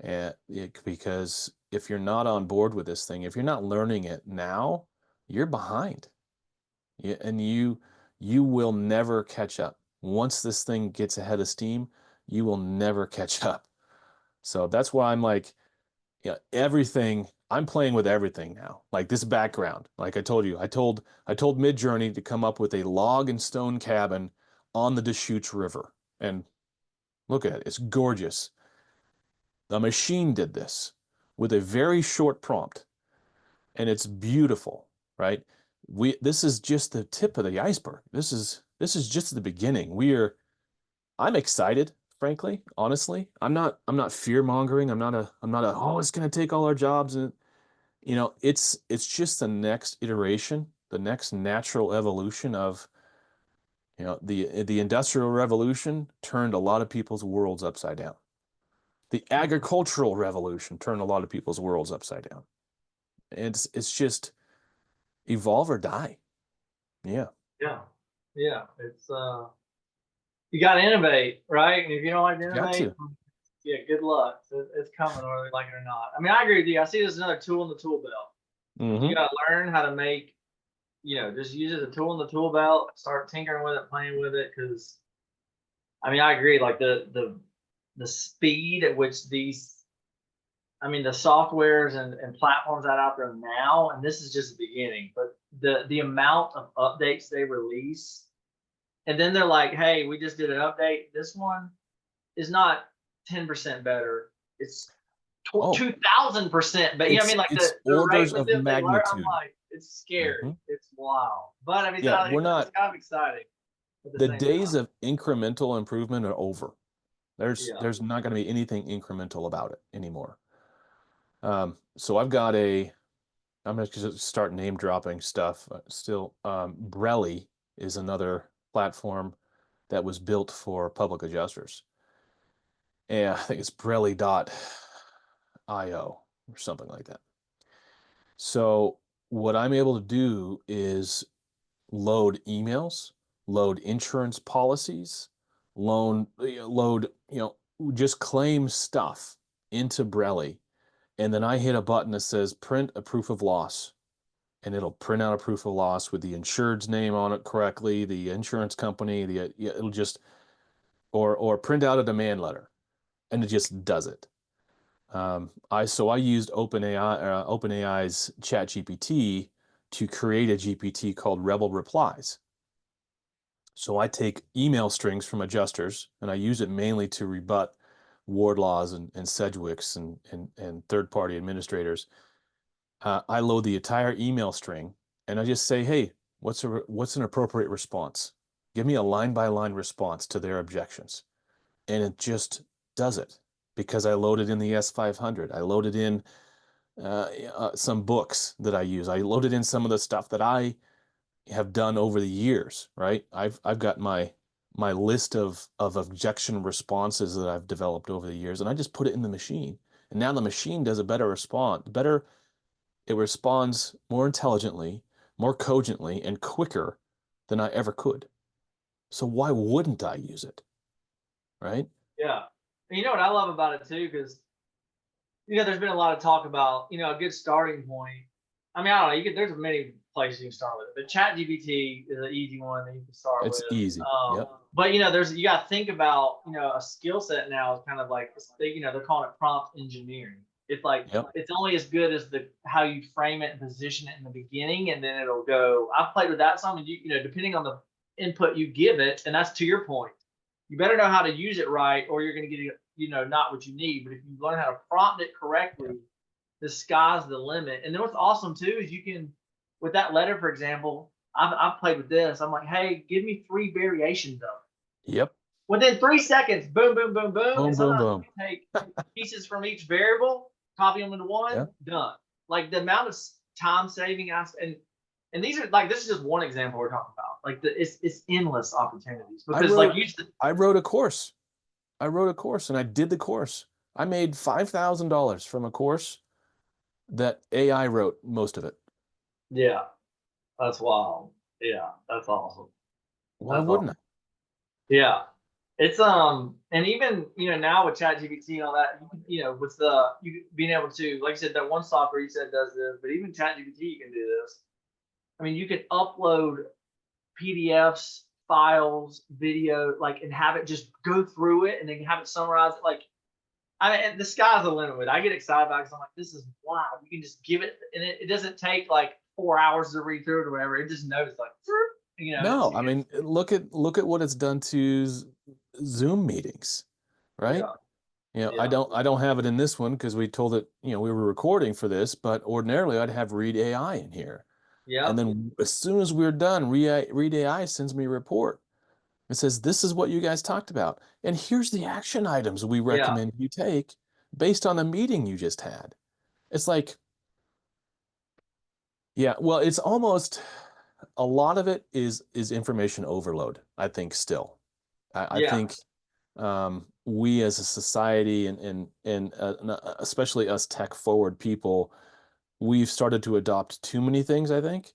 Speaker 2: And because if you're not on board with this thing, if you're not learning it now, you're behind. And you will never catch up. Once this thing gets ahead of steam, you will never catch up. So that's why I'm like, everything, I'm playing with everything now. Like this background, like I told you, I told Midjourney to come up with a log and stone cabin on the Deschutes River. And look at it, it's gorgeous. The machine did this with a very short prompt, and it's beautiful, right? This is just the tip of the iceberg. This is just the beginning. I'm excited, frankly, honestly. I'm not fear-mongering. I'm not a oh, it's gonna take all our jobs. And it's just the next iteration, the next natural evolution of the Industrial Revolution turned a lot of people's worlds upside down. The agricultural revolution turned a lot of people's worlds upside down. It's just evolve or die. Yeah.
Speaker 1: Yeah. Yeah. It's you got to innovate, right? And if you don't like to
Speaker 2: You got
Speaker 1: innovate,
Speaker 2: to.
Speaker 1: yeah, good luck. It's coming whether we like it or not. I mean, I agree with you. I see this as another tool in the tool belt. You
Speaker 2: Mm-hmm.
Speaker 1: got to learn how to make, just use it as a tool in the tool belt. Start tinkering with it, playing with it. Because I mean, I agree. Like the speed at which the softwares and platforms that out there now, and this is just the beginning, but the amount of updates they release, and then they're like, hey, we just did an update. This one is not 10% better. It's 2,000%. But I mean, like
Speaker 2: It's
Speaker 1: the rate
Speaker 2: orders
Speaker 1: with
Speaker 2: of
Speaker 1: this they learn, I'm
Speaker 2: magnitude.
Speaker 1: like, it's scary.
Speaker 2: Mm-hmm.
Speaker 1: It's wild. But I mean,
Speaker 2: Yeah, we're
Speaker 1: it's
Speaker 2: not.
Speaker 1: kind of exciting at the
Speaker 2: The
Speaker 1: same
Speaker 2: days
Speaker 1: time.
Speaker 2: of incremental improvement are over.
Speaker 1: Yeah.
Speaker 2: There's not going to be anything incremental about it anymore. So I'm going to start name dropping stuff. Still, Brelly is another platform that was built for public adjusters. And I think it's Brelly.io or something like that. So what I'm able to do is load emails, load insurance policies, load, just claim stuff into Brelly. And then I hit a button that says print a proof of loss. And it'll print out a proof of loss with the insured's name on it correctly, the insurance company, it'll just, or print out a demand letter, and it just does it. I used OpenAI's ChatGPT to create a GPT called Rebel Replies. So I take email strings from adjusters and I use it mainly to rebut Wardlaws and Sedgwicks and third-party administrators. I load the entire email string and I just say, hey, what's an appropriate response? Give me a line-by-line response to their objections. And it just does it because I loaded in the S500. I loaded in some books that I use. I loaded in some of the stuff that I have done over the years, right? I've got my list of objection responses that I've developed over the years, and I just put it in the machine. And now the machine does a better response. It responds more intelligently, more cogently, and quicker than I ever could. So why wouldn't I use it? Right?
Speaker 1: Yeah. And you know what I love about it too, because there's been a lot of talk about, a good starting point. I mean, I don't know. There's many places you can start with. But ChatGPT is an easy one that you can start
Speaker 2: It's
Speaker 1: with.
Speaker 2: easy. Yep.
Speaker 1: But you got to think about, a skill set now is kind of like they're calling it prompt engineering. It's like it's only as good as how you frame it and position it in the beginning, and then it'll go. I've played with that some, and depending on the input you give it, and that's to your point. You better know how to use it right, or you're going to get not what you need. But if you learn how to prompt it correctly, the sky's the limit. And then what's awesome too is you can, with that letter, for example, I've played with this. I'm like, hey, give me 3 variations of it.
Speaker 2: Yep.
Speaker 1: Within 3 seconds, boom, boom, boom, boom.
Speaker 2: Boom,
Speaker 1: And
Speaker 2: boom,
Speaker 1: sometimes
Speaker 2: boom.
Speaker 1: you can take pieces from each variable, copy them into one, done. Like the amount of time saving and these are like, this is just one example we're talking about. Like it's endless opportunities because
Speaker 2: I wrote a course. And I did the course. I made $5,000 from a course that AI wrote most of it.
Speaker 1: Yeah, that's wild. Yeah, that's awesome.
Speaker 2: Why wouldn't I?
Speaker 1: Yeah. It's and even now with ChatGPT and all that, with you being able to, like I said, that one software you said does this, but even ChatGPT can do this. I mean, you can upload PDFs, files, video, like, and have it just go through it, and then have it summarize it. Like, I mean, and the sky's the limit with it. I get excited about it because I'm like, this is wow. You can just give it, and it doesn't take like 4 hours to read through it or whatever. It just knows like,
Speaker 2: No, I mean, look at what it's done to Zoom meetings, right? I don't have it in this one because we told it, we were recording for this, but ordinarily I'd have Read AI in here.
Speaker 1: Yeah.
Speaker 2: And then as soon as we're done, Read AI sends me a report. It says, this is what you guys talked about. And here's the action items we recommend you take based on the meeting you just had. It's like, well, it's almost, a lot of it is information overload, I think, still. I think we as a society and especially us tech forward people, we've started to adopt too many things, I think.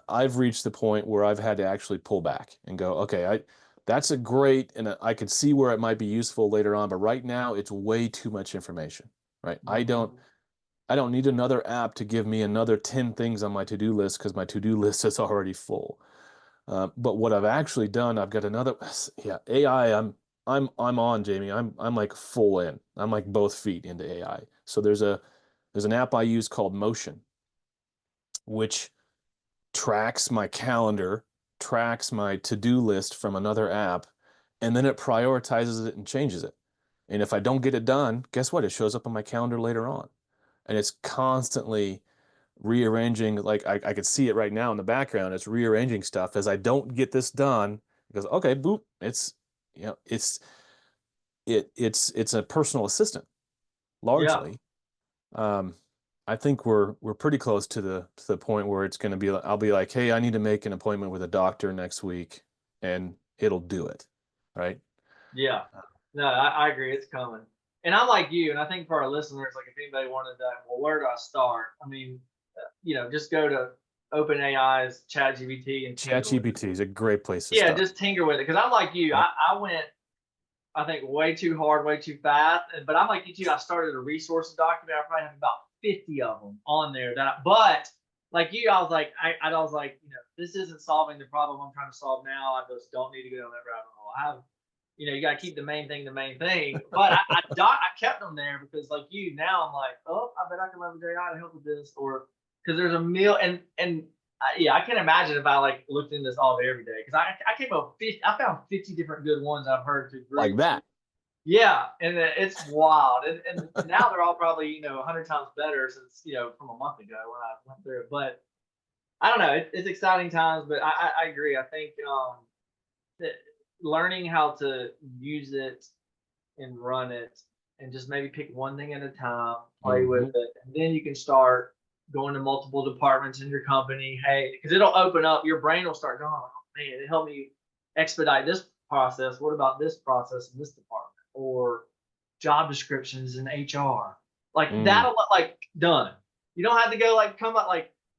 Speaker 2: I've reached the point where I've had to actually pull back and go, okay, that's a great, and I could see where it might be useful later on, but right now it's way too much information, right? I don't need another app to give me another 10 things on my to-do list because my to-do list is already full. But what I've actually done, I've got another, AI. I'm on, Jamie. I'm like full in. I'm like both feet into AI. So there's an app I use called Motion, which tracks my calendar, tracks my to-do list from another app, and then it prioritizes it and changes it. And if I don't get it done, guess what? It shows up on my calendar later on. And it's constantly rearranging. Like I could see it right now in the background. It's rearranging stuff as I don't get this done. It goes, okay, boop. It's it's a personal assistant largely. I think we're pretty close to the point where it's going to be, I'll be like, hey, I need to make an appointment with a doctor next week, and it'll do it, right?
Speaker 1: Yeah. No, I agree. It's coming. And I'm like you, and I think for our listeners, like if anybody wanted that, well, where do I start? I mean, just go to OpenAI's ChatGPT and
Speaker 2: ChatGPT is a great place to start.
Speaker 1: Just tinker with it. Because I'm like you, I went, I think, way too hard, way too fast. But I'm like you too. I started a resources document. I probably have about 50 of them on there. But like you, I was like, this isn't solving the problem I'm trying to solve now. I just don't need to go down that rabbit hole. I have, you got to keep the main thing. But I kept them there because, like you, now I'm like, oh, I bet I can leverage AI to help with this, or because there's a meal and. I can't imagine if I like looked into this all day every day, because I came up with I found 50 different good ones I've heard through groups.
Speaker 2: Like that.
Speaker 1: Yeah, and it's wild, and now they're all probably 100 times better since from a month ago when I went through it. But I don't know, it's exciting times. But I agree. I think that learning how to use it and run it, and just maybe pick one thing at a time, play with it, and then you can start going to multiple departments in your company. Hey, because it'll open up, your brain will start going, oh man, it helped me expedite this process. What about this process in this department? Or job descriptions in HR. Like that'll done. You don't have to go come up,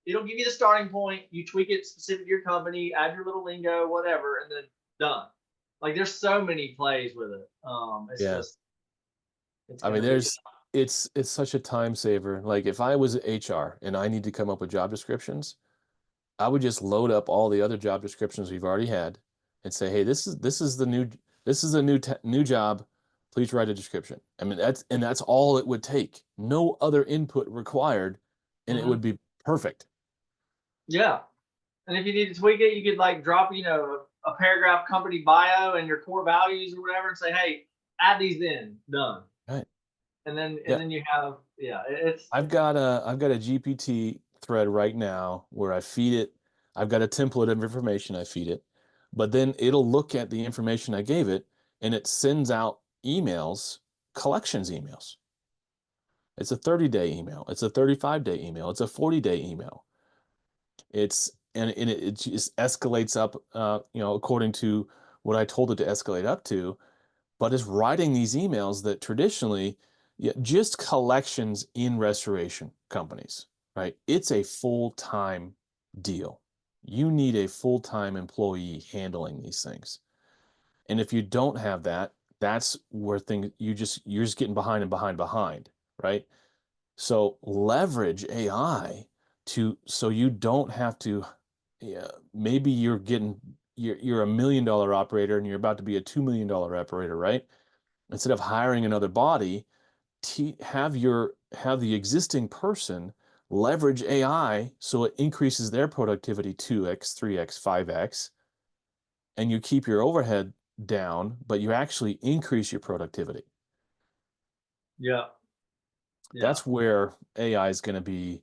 Speaker 1: it'll give you the starting point. You tweak it specific to your company, add your little lingo, whatever, and then done. Like there's so many plays with it. It's just,
Speaker 2: I mean, there's it's such a time saver. Like if I was HR and I need to come up with job descriptions, I would just load up all the other job descriptions we've already had and say, hey, this is the new job. Please write a description. I mean, that's all it would take. No other input required, and it would be perfect.
Speaker 1: Yeah. And if you need to tweak it, you could like drop, a paragraph company bio and your core values or whatever and say, hey, add these in, done.
Speaker 2: Right.
Speaker 1: And then
Speaker 2: Yeah.
Speaker 1: you have, it's
Speaker 2: I've got a GPT thread right now where I feed it. I've got a template of information I feed it, but then it'll look at the information I gave it and it sends out emails, collections emails. It's a 30-day email. It's a 35-day email. It's a 40-day email. It just escalates up, according to what I told it to escalate up to, but is writing these emails that traditionally, yeah, just collections in restoration companies, right? It's a full-time deal. You need a full-time employee handling these things. And if you don't have that, that's where you're just getting behind and behind, right? So leverage AI so you don't have to, yeah, maybe you're $1 million operator and you're about to be a $2 million operator, right? Instead of hiring another body, have the existing person leverage AI so it increases their productivity 2x, 3x, 5x, and you keep your overhead down, but you actually increase your productivity.
Speaker 1: yeah.
Speaker 2: That's where AI is going to be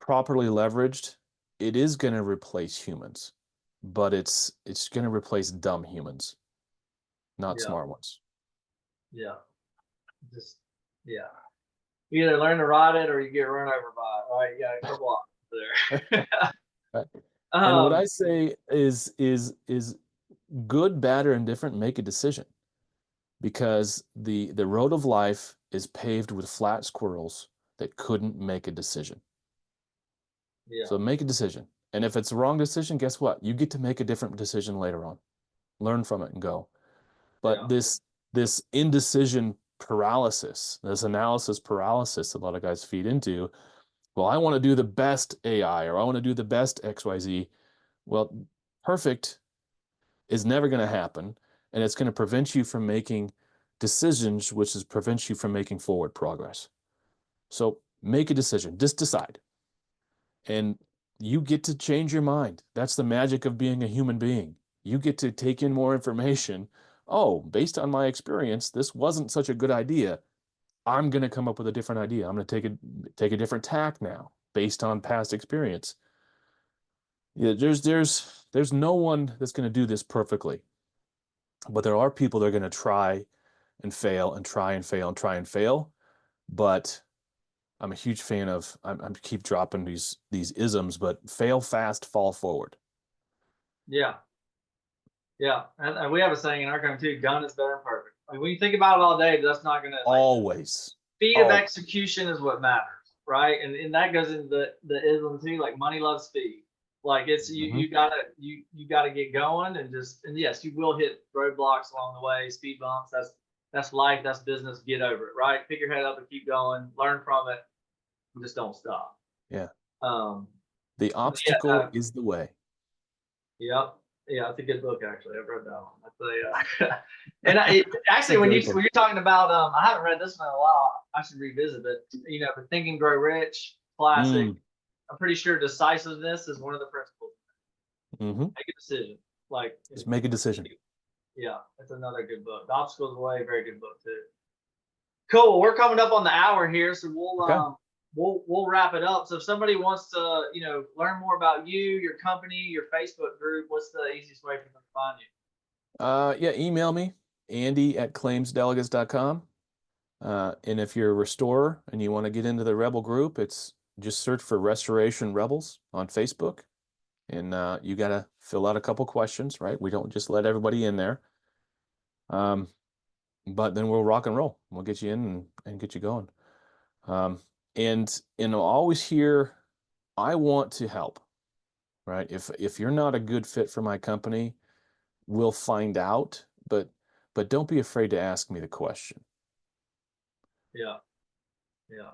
Speaker 2: properly leveraged. It is going to replace humans, but it's going to replace dumb humans, not smart ones.
Speaker 1: Yeah. Just, yeah. You either learn to ride it or you get run over by it, right? You got a couple options there.
Speaker 2: Right. And what I say is good, bad, or indifferent, make a decision, because the road of life is paved with flat squirrels that couldn't make a decision.
Speaker 1: Yeah.
Speaker 2: So make a decision. And if it's a wrong decision, guess what? You get to make a different decision later on. Learn from it and go. But this indecision paralysis, this analysis paralysis a lot of guys feed into, well, I want to do the best AI or I want to do the best XYZ. Well, perfect is never going to happen. And it's going to prevent you from making decisions, which is prevents you from making forward progress. So make a decision, just decide. And you get to change your mind. That's the magic of being a human being. You get to take in more information. Oh, based on my experience, this wasn't such a good idea. I'm going to come up with a different idea. I'm going to take a different tack now based on past experience. Yeah, there's no one that's going to do this perfectly. But there are people that are going to try and fail and try and fail and try and fail. But I'm a huge fan of, I'm keep dropping these isms, but fail fast, fall forward.
Speaker 1: Yeah. Yeah. And we have a saying in our country too, done is better than perfect. Like when you think about it all day, that's not going to
Speaker 2: always.
Speaker 1: Speed of execution is what matters, right? And that goes into the ism too, like money loves speed. Like it's you gotta get going and yes, you will hit roadblocks along the way, speed bumps. That's life, that's business. Get over it, right? Pick your head up and keep going, learn from it, and just don't stop.
Speaker 2: Yeah.
Speaker 1: Um,
Speaker 2: The obstacle is the way.
Speaker 1: Yep. Yeah, it's a good book actually. I've read that one. And actually when you're talking about I haven't read this one in a while. I should revisit it. But Think and Grow Rich, classic. I'm pretty sure decisiveness is one of the principles. Make a decision.
Speaker 2: Just make a decision.
Speaker 1: Yeah, it's another good book. The Obstacles Away, very good book too. Cool. We're coming up on the hour here, so we'll wrap it up. So if somebody wants to, learn more about you, your company, your Facebook group, what's the easiest way for them to find you?
Speaker 2: Yeah, email me, Andy@claimsdelegates.com. And if you're a restorer and you want to get into the Rebel group, it's just search for Restoration Rebels on Facebook. And you got to fill out a couple questions, right? We don't just let everybody in there. But then we'll rock and roll. We'll get you in and get you going. And always here, I want to help, right? If you're not a good fit for my company, we'll find out, but don't be afraid to ask me the question.
Speaker 1: Yeah. Yeah.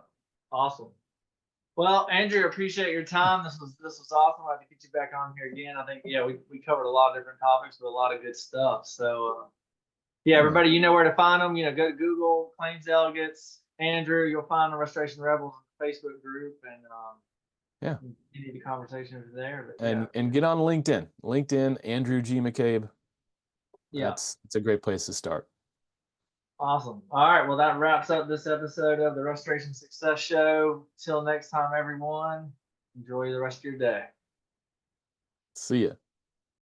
Speaker 1: Awesome. Well, Andrew, appreciate your time. This was awesome. I'd like to get you back on here again. I think, yeah, we covered a lot of different topics with a lot of good stuff. So, yeah, everybody, you know where to find them. You know, go to Google Claims Delegates. Andrew, you'll find the Restoration Rebels Facebook group, and
Speaker 2: Yeah.
Speaker 1: continue the conversation there. But
Speaker 2: And get on LinkedIn. LinkedIn, Andrew G. McCabe.
Speaker 1: yeah,
Speaker 2: It's a great place to start.
Speaker 1: awesome. All right, well, that wraps up this episode of the Restoration Success Show. Till next time, everyone. Enjoy the rest of your day.
Speaker 2: See ya.